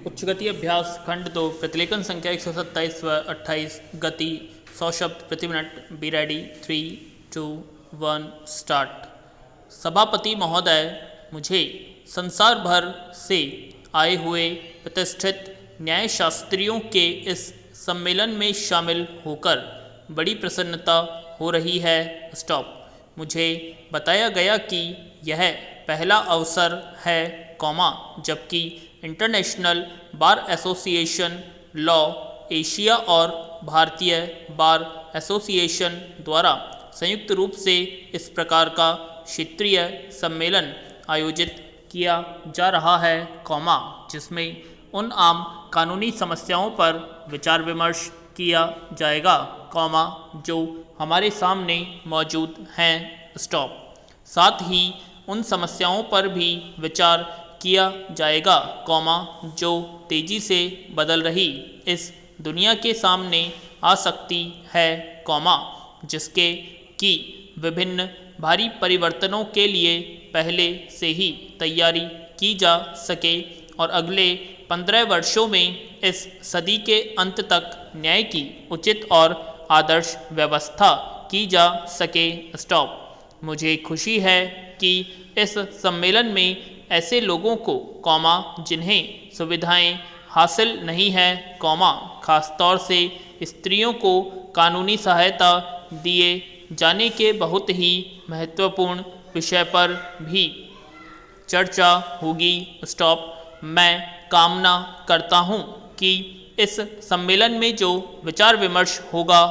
उच्च गति अभ्यास खंड 2 प्रतिलेखन संख्या 127 व 28 गति 100 शब्द प्रति मिनट। Be ready. 3, 2, 1 स्टार्ट। सभापति महोदय, मुझे संसार भर से आए हुए प्रतिष्ठित न्यायशास्त्रियों के इस सम्मेलन में शामिल होकर बड़ी प्रसन्नता हो रही है। स्टॉप। मुझे बताया गया कि यह पहला अवसर है, जबकि international bar association law Asia और भारतीय बार एसोसिएशन द्वारा संयुक्त रूप से इस प्रकार का क्षेत्रीय सम्मेलन आयोजित किया जा रहा है, जिसमें उन आम कानूनी समस्याओं पर विचार विमर्श किया जाएगा, जो हमारे सामने मौजूद हैं। स्टॉप। साथ ही उन समस्याओं पर भी विचार किया जाएगा, जो तेजी से बदल रही इस दुनिया के सामने आ सकती है, जिसके कि विभिन्न भारी परिवर्तनों के लिए पहले से ही तैयारी की जा सके और अगले 15 वर्षों में इस सदी के अंत तक न्याय की उचित और आदर्श व्यवस्था की जा सके। स्टॉप। मुझे खुशी है कि इस सम्मेलन में ऐसे लोगों को, जिन्हें सुविधाएं हासिल नहीं है, खासतौर से स्त्रियों को कानूनी सहायता दिए जाने के बहुत ही महत्वपूर्ण विषय पर भी चर्चा होगी। स्टॉप। मैं कामना करता हूं कि इस सम्मेलन में जो विचार विमर्श होगा,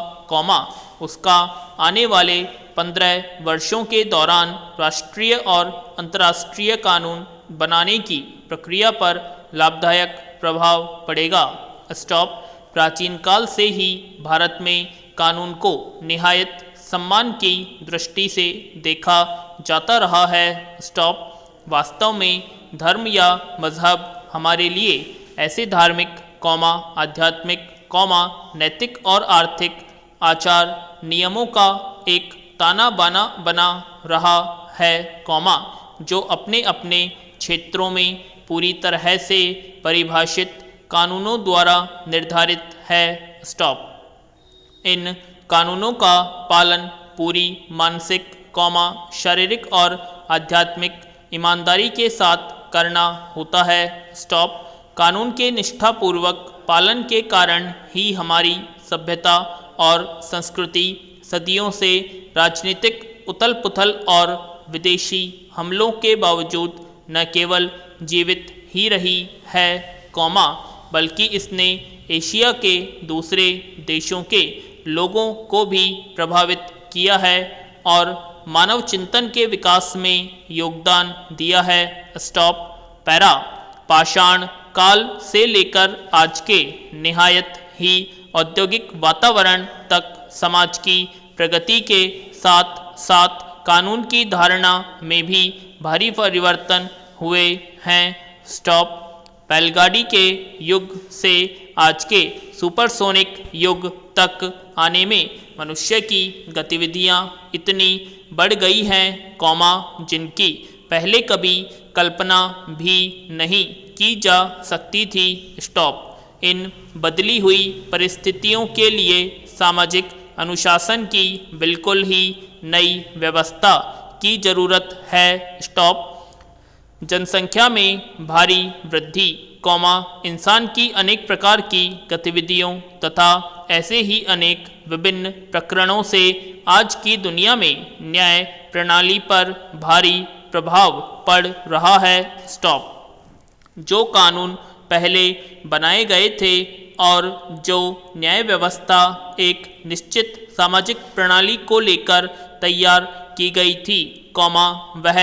उसका आने वाले 15 वर्षों के दौरान राष्ट्रीय और अंतर्राष्ट्रीय कानून बनाने की प्रक्रिया पर लाभदायक प्रभाव पड़ेगा। स्टॉप। प्राचीन काल से ही भारत में कानून को निहायत सम्मान की दृष्टि से देखा जाता रहा है। स्टॉप। वास्तव में धर्म या मजहब हमारे लिए ऐसे धार्मिक, आध्यात्मिक, नैतिक और आर्थिक आचार नियमों का एक ताना बाना बना रहा है, जो अपने अपने क्षेत्रों में पूरी तरह से परिभाषित कानूनों द्वारा निर्धारित है। स्टॉप। इन कानूनों का पालन पूरी मानसिक, शारीरिक और आध्यात्मिक ईमानदारी के साथ करना होता है। स्टॉप। कानून के निष्ठापूर्वक पालन के कारण ही हमारी सभ्यता और संस्कृति सदियों से राजनीतिक उथल पुथल और विदेशी हमलों के बावजूद न केवल जीवित ही रही है, बल्कि इसने एशिया के दूसरे देशों के लोगों को भी प्रभावित किया है और मानव चिंतन के विकास में योगदान दिया है। स्टॉप। पैरा। पाषाण काल से लेकर आज के निहायत ही औद्योगिक वातावरण तक समाज की प्रगति के साथ साथ कानून की धारणा में भी भारी परिवर्तन हुए हैं। स्टॉप। बैलगाड़ी के युग से आज के सुपरसोनिक युग तक आने में मनुष्य की गतिविधियां इतनी बढ़ गई हैं, जिनकी पहले कभी कल्पना भी नहीं की जा सकती थी। स्टॉप। इन बदली हुई परिस्थितियों के लिए सामाजिक अनुशासन की बिल्कुल ही नई व्यवस्था की जरूरत है। स्टॉप। जनसंख्या में भारी वृद्धि, इंसान की अनेक प्रकार की गतिविधियों तथा ऐसे ही अनेक विभिन्न प्रकरणों से आज की दुनिया में न्याय प्रणाली पर भारी प्रभाव पड़ रहा है। स्टॉप। जो कानून पहले बनाए गए थे और जो न्याय व्यवस्था एक निश्चित सामाजिक प्रणाली को लेकर तैयार की गई थी, वह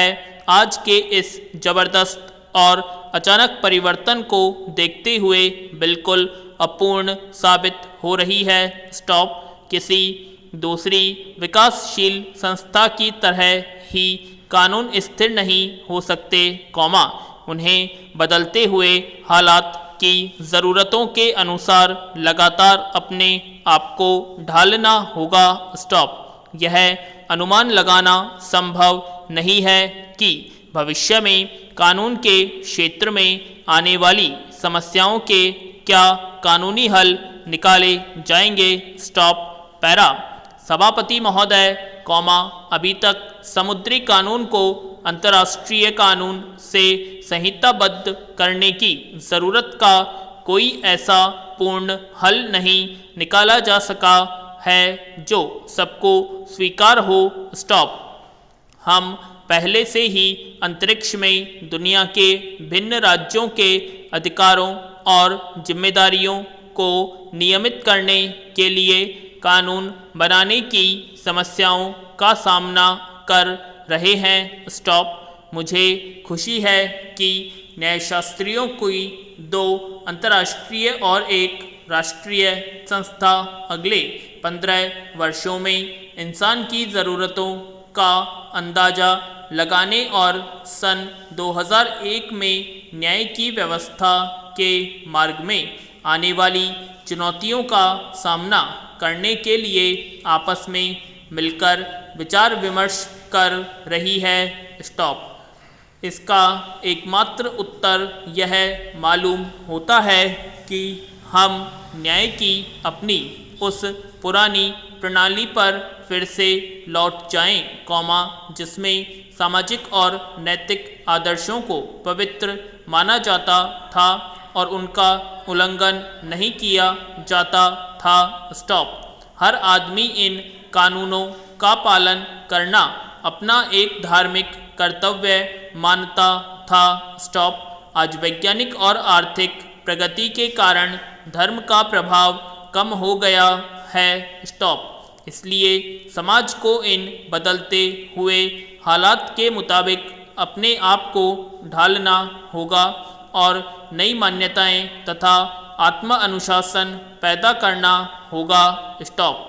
आज के इस जबरदस्त और अचानक परिवर्तन को देखते हुए बिल्कुल अपूर्ण साबित हो रही है। स्टॉप। किसी दूसरी विकासशील संस्था की तरह ही कानून स्थिर नहीं हो सकते, उन्हें बदलते हुए हालात की ज़रूरतों के अनुसार लगातार अपने आप को ढालना होगा। स्टॉप। यह अनुमान लगाना संभव नहीं है कि भविष्य में कानून के क्षेत्र में आने वाली समस्याओं के क्या कानूनी हल निकाले जाएंगे? स्टॉप। पैरा। सभापति महोदय, अभी तक समुद्री कानून को अंतर्राष्ट्रीय कानून से संहिताबद्ध करने की ज़रूरत का कोई ऐसा पूर्ण हल नहीं निकाला जा सका है जो सबको स्वीकार हो। स्टॉप। हम पहले से ही अंतरिक्ष में दुनिया के भिन्न राज्यों के अधिकारों और जिम्मेदारियों को नियमित करने के लिए कानून बनाने की समस्याओं का सामना कर रहे हैं। स्टॉप। मुझे खुशी है कि न्यायशास्त्रियों की 2 अंतर्राष्ट्रीय और 1 राष्ट्रीय संस्था अगले 15 वर्षों में इंसान की ज़रूरतों का अंदाज़ा लगाने और सन 2001 में न्याय की व्यवस्था के मार्ग में आने वाली चुनौतियों का सामना करने के लिए आपस में मिलकर विचार विमर्श कर रही है। स्टॉप। इसका एकमात्र उत्तर यह मालूम होता है कि हम न्याय की अपनी उस पुरानी प्रणाली पर फिर से लौट जाएं, जिसमें सामाजिक और नैतिक आदर्शों को पवित्र माना जाता था और उनका उल्लंघन नहीं किया जाता था। स्टॉप। हर आदमी इन कानूनों का पालन करना अपना एक धार्मिक कर्तव्य मानता था। स्टॉप। आज वैज्ञानिक और आर्थिक प्रगति के कारण धर्म का प्रभाव कम हो गया है। स्टॉप। इसलिए समाज को इन बदलते हुए हालात के मुताबिक अपने आप को ढालना होगा और नई मान्यताएं तथा आत्म अनुशासन पैदा करना होगा। स्टॉप।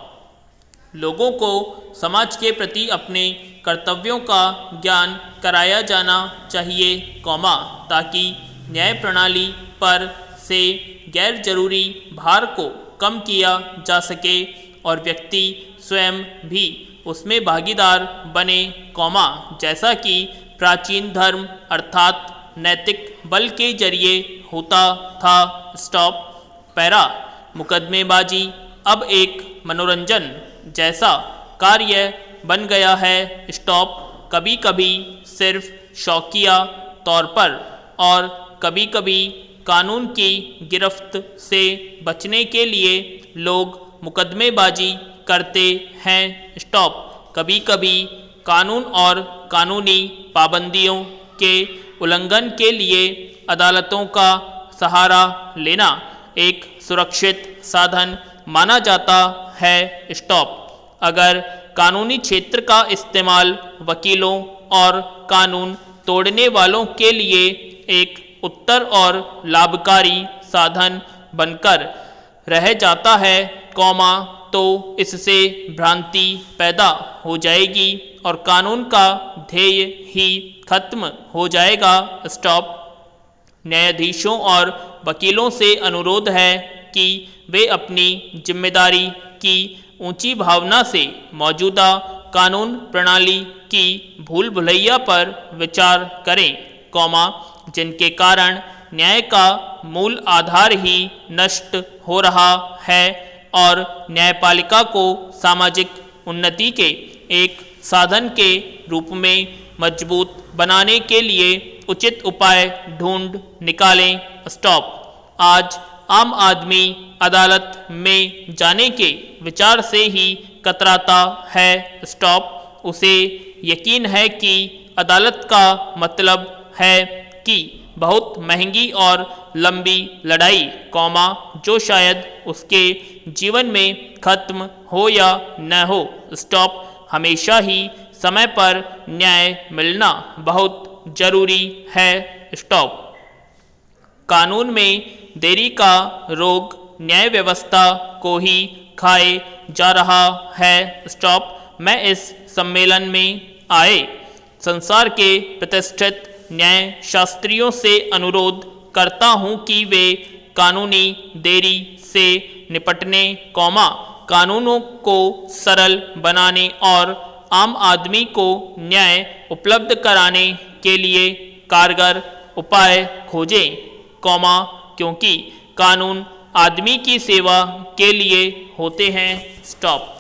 लोगों को समाज के प्रति अपने कर्तव्यों का ज्ञान कराया जाना चाहिए, ताकि न्याय प्रणाली पर से गैर जरूरी भार को कम किया जा सके और व्यक्ति स्वयं भी उसमें भागीदार बने, जैसा कि प्राचीन धर्म अर्थात नैतिक बल के जरिए होता था। स्टॉप। पैरा। मुकदमेबाजी अब एक मनोरंजन जैसा कार्य बन गया है। स्टॉप। कभी कभी सिर्फ शौकिया तौर पर और कभी कभी कानून की गिरफ्त से बचने के लिए लोग मुकदमेबाजी करते हैं। स्टॉप। कभी कभी कानून और कानूनी पाबंदियों के उल्लंघन के लिए अदालतों का सहारा लेना एक सुरक्षित साधन माना जाता है। स्टॉप। अगर कानूनी क्षेत्र का इस्तेमाल वकीलों और कानून तोड़ने वालों के लिए एक उत्तर और लाभकारी साधन बनकर रह जाता है, तो इससे भ्रांति पैदा हो जाएगी और कानून का ध्येय ही खत्म हो जाएगा। स्टॉप। न्यायाधीशों और वकीलों से अनुरोध है कि वे अपनी जिम्मेदारी की ऊंची भावना से मौजूदा कानून प्रणाली की भूल भुलैया पर विचार करें, जिनके कारण न्याय का मूल आधार ही नष्ट हो रहा है और न्यायपालिका को सामाजिक उन्नति के एक साधन के रूप में मजबूत बनाने के लिए उचित उपाय ढूंढ निकालें। स्टॉप। आज आम आदमी अदालत में जाने के विचार से ही कतराता है। स्टॉप। उसे यकीन है कि अदालत का मतलब है कि बहुत महंगी और लंबी लड़ाई, जो शायद उसके जीवन में खत्म हो या न हो। स्टॉप। हमेशा ही समय पर न्याय मिलना बहुत जरूरी है। स्टॉप। कानून में देरी का रोग न्याय व्यवस्था को ही खाए जा रहा है। स्टॉप। मैं इस सम्मेलन में आए संसार के प्रतिष्ठित न्याय शास्त्रियों से अनुरोध करता हूं कि वे कानूनी देरी से निपटने, कानूनों को सरल बनाने और आम आदमी को न्याय उपलब्ध कराने के लिए कारगर उपाय खोजें, क्योंकि कानून आदमी की सेवा के लिए होते हैं। स्टॉप।